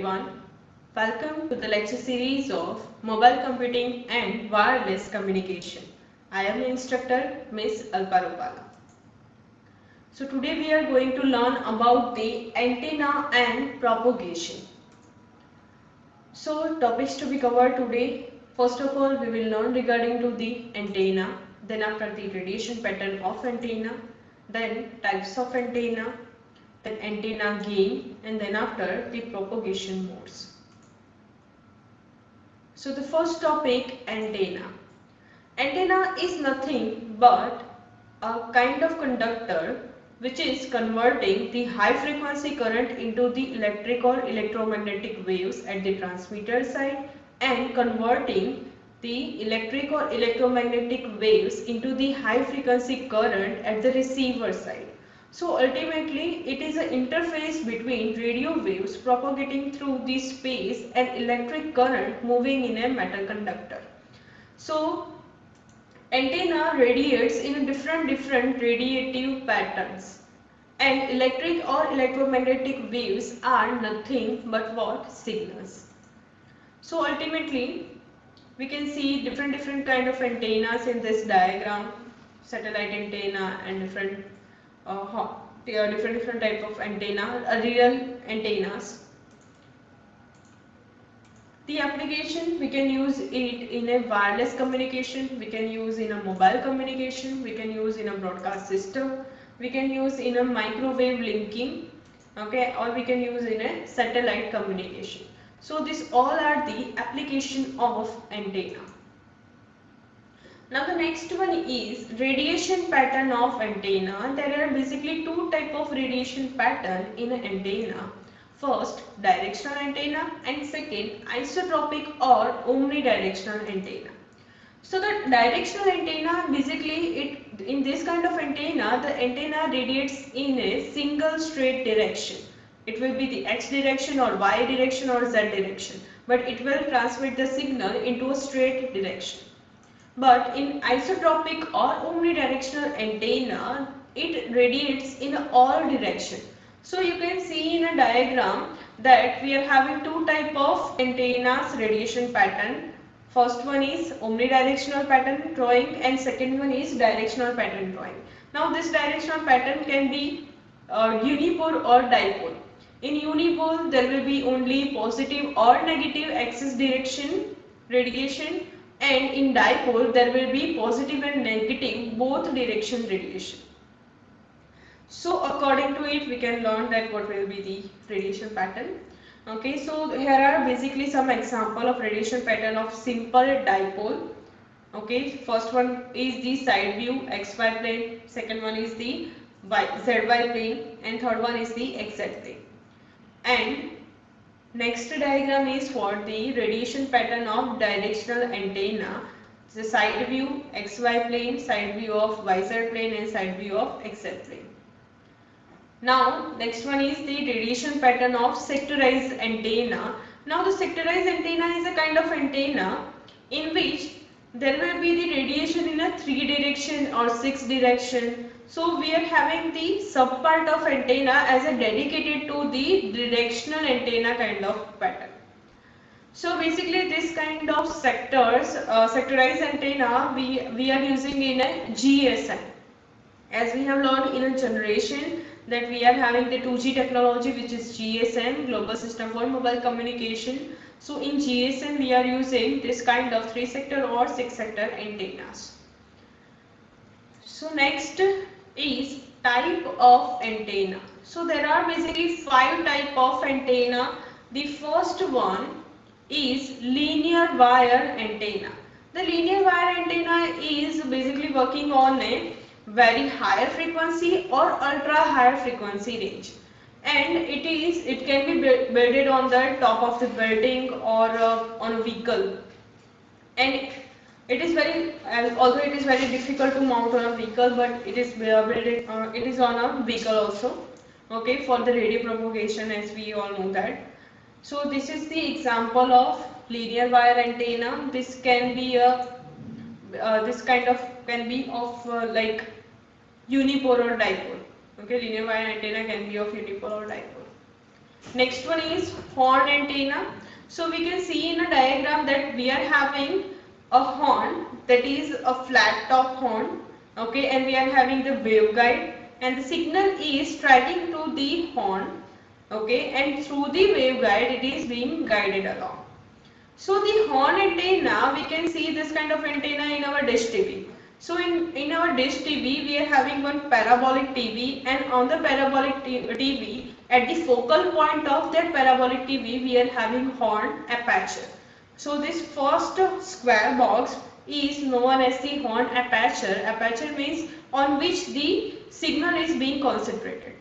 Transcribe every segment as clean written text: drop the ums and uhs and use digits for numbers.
everyone. Welcome to the lecture series of Mobile Computing and Wireless Communication. I am instructor Miss Alpa Rupala. So today we are going to learn about the antenna and propagation. So topics to be covered today. First of all, we will learn regarding to the antenna, then after the radiation pattern of antenna, then types of antenna, then antenna gain, and then after the propagation modes. So the first topic, antenna. Antenna is nothing but a kind of conductor which is converting the high frequency current into the electric or electromagnetic waves at the transmitter side and converting the electric or electromagnetic waves into the high frequency current at the receiver side. So ultimately it is an interface between radio waves propagating through the space and electric current moving in a metal conductor. So antenna radiates in different radiative patterns, and electric or electromagnetic waves are nothing but what? Signals. So ultimately we can see different kind of antennas in this diagram, satellite antenna and different type of antenna, real antennas. The application, we can use it in a wireless communication, we can use in a mobile communication, we can use in a broadcast system, we can use in a microwave linking, okay, or we can use in a satellite communication. So these all are the application of antenna. Now the next one is radiation pattern of antenna. There are basically two type of radiation pattern in an antenna. First, directional antenna, and second, isotropic or omnidirectional antenna. So the directional antenna, basically it in this kind of antenna, the antenna radiates in a single straight direction. It will be the x direction or y direction or z direction, but it will transmit the signal into a straight direction. But in isotropic or omnidirectional antenna, it radiates in all direction. So you can see in a diagram that we are having two type of antennas radiation pattern. First one is omnidirectional pattern drawing and second one is directional pattern drawing. Now this directional pattern can be unipole or dipole. In unipole there will be only positive or negative axis direction radiation, and in dipole there will be positive and negative both direction radiation. So according to it we can learn that what will be the radiation pattern. Okay, so here are basically some example of radiation pattern of simple dipole. Okay, first one is the side view xy plane, second one is the zy plane, and third one is the xz plane. And next diagram is for the radiation pattern of directional antenna. The side view xy plane, side view of yz plane, and side view of xz plane. Now next one is the radiation pattern of sectorized antenna. Now the sectorized antenna is a kind of antenna in which there will be the radiation in a 3 direction or 6 direction. So we are having the sub part of antenna as a dedicated to the directional antenna kind of pattern. So basically this kind of sectorized antenna we are using in a GSM. As we have learned in a generation that we are having the 2G technology, which is GSM, Global System for Mobile Communication. So in GSM we are using this kind of 3 sector or 6 sector antennas. So next is type of antenna. So there are basically 5 type of antenna. The first one is linear wire antenna. The linear wire antenna is basically working on a very higher frequency or ultra higher frequency range, and it can be built on the top of the building or on a vehicle, and it is very although it is very difficult to mount on a vehicle, but it is it is on a vehicle also, okay, for the radio propagation, as we all know that. So this is the example of linear wire antenna. This can be a this kind of can be of like unipole or dipole. Okay, linear wire antenna can be of unipole or dipole. Next one is horn antenna. So we can see in a diagram that we are having a horn, that is a flat top horn, okay, and we are having the waveguide, and the signal is striking to the horn, okay, and through the waveguide it is being guided along. So the horn antenna, we can see this kind of antenna in our dish TV. So in our dish TV, we are having one parabolic TV, and on the parabolic TV, at the focal point of that parabolic TV, we are having horn aperture. So this first square box is known as the horn aperture. Aperture means on which the signal is being concentrated.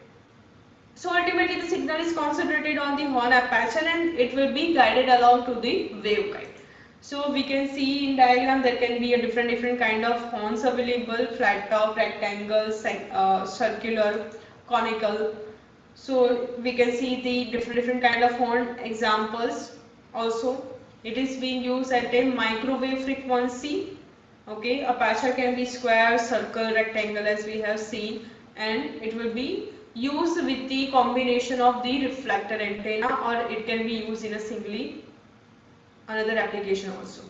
So ultimately the signal is concentrated on the horn aperture and it will be guided along to the waveguide. So we can see in diagram there can be a different kind of horns available: flat top, rectangle, circular, conical. So we can see the different kind of horn examples also. It is being used at a microwave frequency. Okay, aperture can be square, circle, rectangle as we have seen, and it will be used with the combination of the reflector antenna, or it can be used in a singly another application also.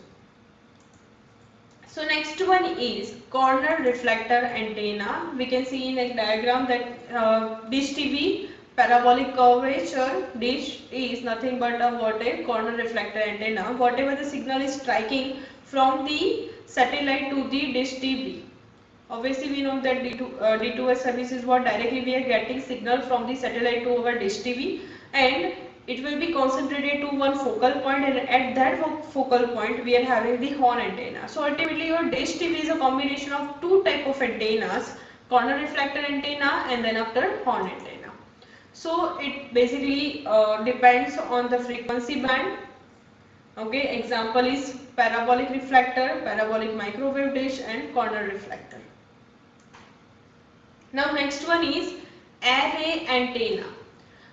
So next one is corner reflector antenna. We can see in a diagram that dish TV parabolic curvature dish is nothing but a corner reflector antenna. Whatever the signal is striking from the satellite to the dish TV. Obviously, we know that D2S service is what directly we are getting signal from the satellite to our dish TV, and it will be concentrated to one focal point, and at that focal point we are having the horn antenna. So ultimately your dish TV is a combination of two type of antennas: corner reflector antenna and then after horn antenna. So it basically depends on the frequency band. Okay, example is parabolic reflector, parabolic microwave dish, and corner reflector. Now next one is array antenna.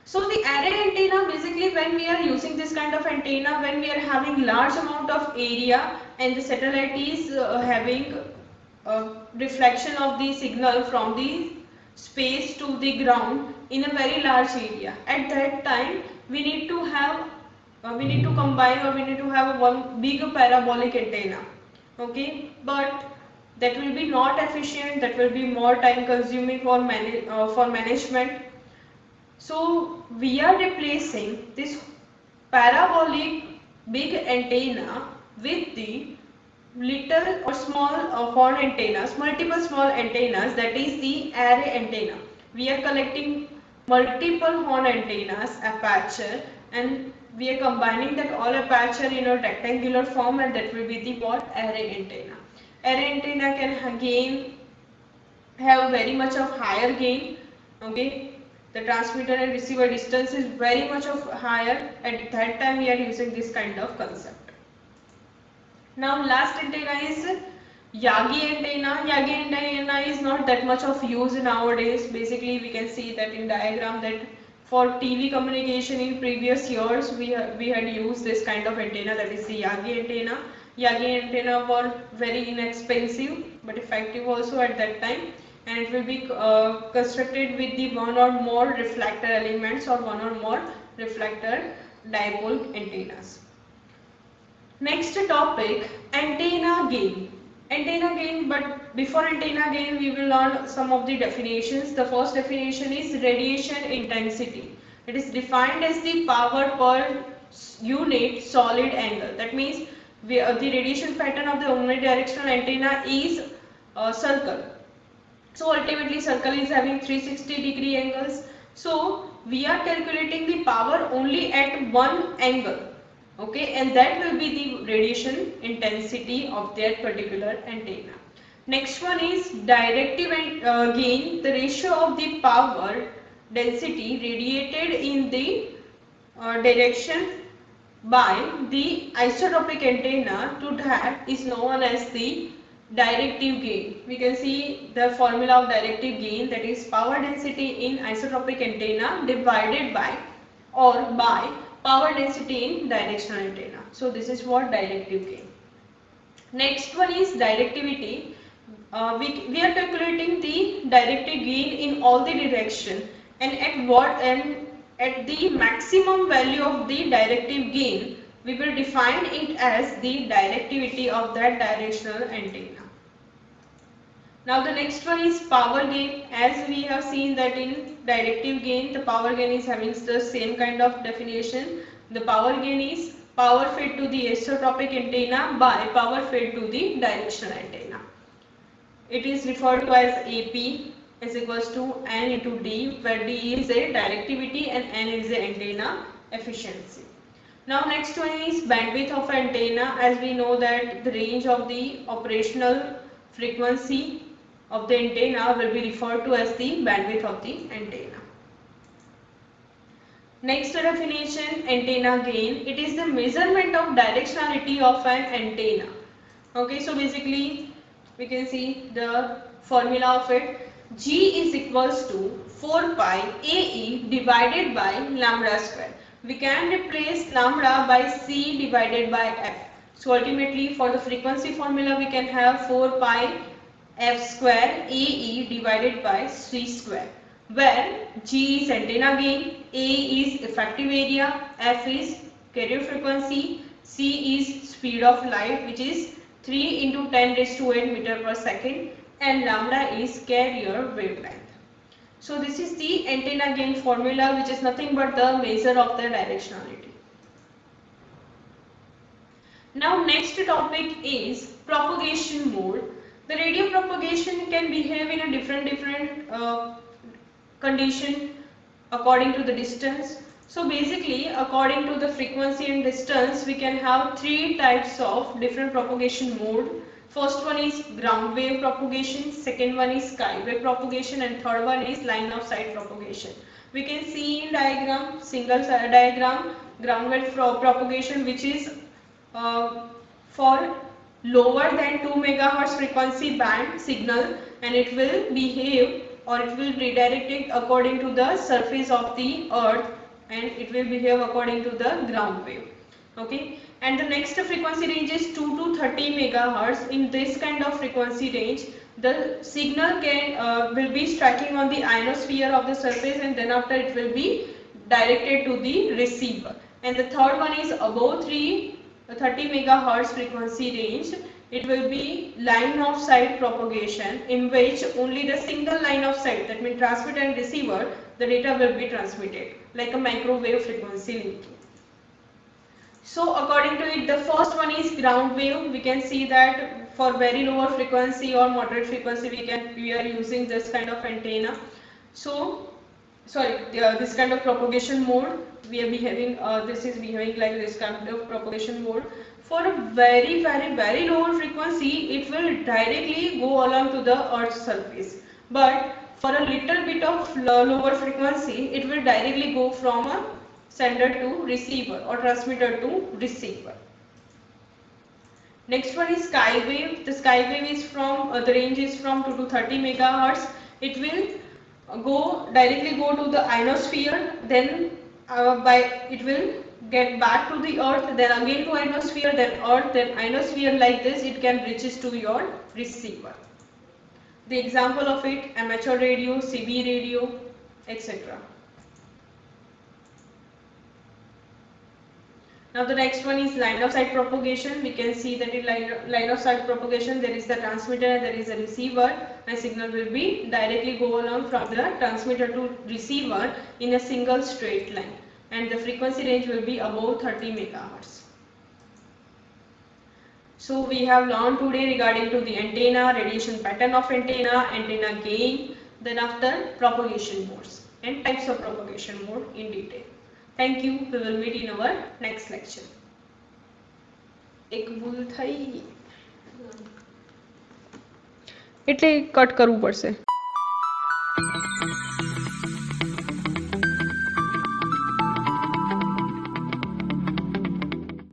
So the array antenna, basically when we are using this kind of antenna, when we are having large amount of area and the satellite is having reflection of the signal from the space to the ground in a very large area. At that time we need to have we need to combine, or we need to have one big parabolic antenna. Okay, but that will be not efficient, that will be more time consuming for management. So we are replacing this parabolic big antenna with the little or small horn antennas, multiple small antennas, that is the array antenna. We are collecting multiple horn antennas aperture, and we are combining that all aperture in a rectangular form, and that will be the what array antenna. Array antenna can gain have very much of higher gain. Okay, the transmitter and receiver distance is very much of higher. At that time we are using this kind of concept. Now last antenna is Yagi antenna. Yagi antenna is not that much of use nowadays. Basically we can see that in diagram that for TV communication in previous years we had used this kind of antenna, that is the Yagi antenna. Yagi antenna were very inexpensive but effective also at that time, and it will be constructed with the one or more reflector elements or one or more reflector dipole antennas. Next topic, antenna gain. Antenna gain, but before antenna gain we will learn some of the definitions. The first definition is radiation intensity. It is defined as the power per unit solid angle. That means the radiation pattern of the omnidirectional antenna is a circle. So ultimately circle is having 360-degree angles. So we are calculating the power only at one angle. Okay, and that will be the radiation intensity of that particular antenna. Next one is directive gain, the ratio of the power density radiated in the direction by the isotropic antenna to that is known as the directive gain. We can see the formula of directive gain, that is power density in isotropic antenna divided by or by power density in directional antenna. So this is what directive gain. Next one is directivity. We are calculating the directive gain in all the direction, and at the maximum value of the directive gain, we will define it as the directivity of that directional antenna. Now the next one is power gain. As we have seen that in directive gain, the power gain is having the same kind of definition. The power gain is power fed to the isotropic antenna by power fed to the directional antenna. It is referred to as AP is equals to N into D, where D is a directivity and N is the antenna efficiency. Now next one is bandwidth of antenna. As we know that the range of the operational frequency of the antenna will be referred to as the bandwidth of the antenna. Next definition, antenna gain. It is the measurement of directionality of an antenna. Okay, so basically we can see the formula of it. G is equals to 4 pi AE divided by lambda square. We can replace lambda by C divided by F. So ultimately for the frequency formula we can have 4 pi F square AE divided by C square, where G is antenna gain, A is effective area, F is carrier frequency, C is speed of light, which is 3 into 10 raised to 8 meter per second, and lambda is carrier wavelength. So this is the antenna gain formula, which is nothing but the measure of the directionality. Now next topic is propagation mode. The radio propagation can behave in a different condition according to the distance. So basically according to the frequency and distance, we can have three types of different propagation mode. First one is ground wave propagation, second one is sky wave propagation, and third one is line of sight propagation. We can see in diagram, single diagram, ground wave propagation, which is for lower than 2 megahertz frequency band signal, and it will behave or it will redirect it according to the surface of the earth, and it will behave according to the ground wave. Okay, and the next frequency range is 2 to 30 megahertz. In this kind of frequency range, the signal will be striking on the ionosphere of the surface, and then after it will be directed to the receiver. And the third one is above 30 megahertz frequency range. It will be line of sight propagation, in which only the single line of sight, that means transmitter and receiver, the data will be transmitted, like a microwave frequency linking. So according to it, the first one is ground wave. We can see that for very lower frequency or moderate frequency, we are using this kind of antenna. So this kind of propagation mode we are behaving. This is behaving like this kind of propagation mode. For a very lower frequency, it will directly go along to the Earth's surface. But for a little bit of lower frequency, it will directly go from a sender to receiver or transmitter to receiver. Next one is sky wave. The sky wave is from the range is from 2 to 30 megahertz. It will directly go to the ionosphere, then it will get back to the earth, then again to ionosphere, then earth, then ionosphere. Like this it can reaches to your receiver. The example of it: amateur radio, CB radio, etc. Now the next one is line of sight propagation. We can see that in line of sight propagation, there is the transmitter and there is a receiver, and signal will be directly go along from the transmitter to receiver in a single straight line, and the frequency range will be above 30 megahertz. So we have learned today regarding to the antenna, radiation pattern of antenna, antenna gain, then after propagation modes and types of propagation mode in detail. Thank you. We will meet in our next lecture. એક ભૂલ થઈ એટલે cut કરવું પડશે.